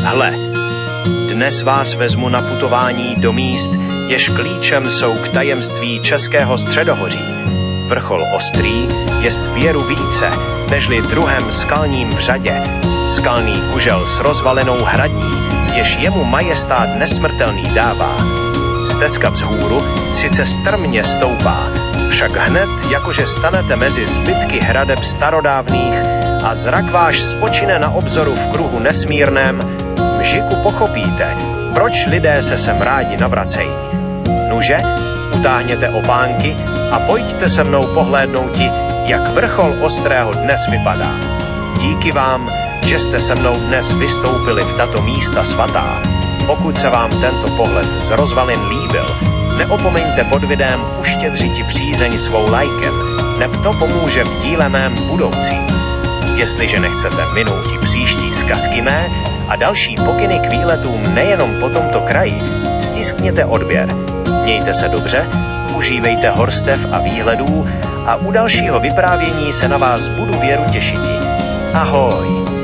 Hle, dnes vás vezmu na putování do míst, jež klíčem jsou k tajemství Českého středohoří. Vrchol Ostrý jest věru více, nežli druhém skalním v řadě. Skalný kužel s rozvalenou hradní, jež jemu majestát nesmrtelný dává. Stezka vzhůru sice strmě stoupá, však hned, jakože stanete mezi zbytky hradeb starodávných a zrak váš spočine na obzoru v kruhu nesmírném, vžiku pochopíte, proč lidé se sem rádi navracejí. Nuže, utáhněte opánky a pojďte se mnou pohlédnouti, jak vrchol Ostrého dnes vypadá. Díky vám, že jste se mnou dnes vystoupili v tato místa svatá. Pokud se vám tento pohled z rozvalin líbil, neopomeňte pod videem uštědřiti přízeň svou lajkem, neb to pomůže v díle mém budoucím. Jestliže nechcete minouti příští zkazky mé a další pokyny k výletům nejenom po tomto kraji, stiskněte odběr. Mějte se dobře, užívejte horstev a výhledů a u dalšího vyprávění se na vás budu věru těšiti. Ahoj!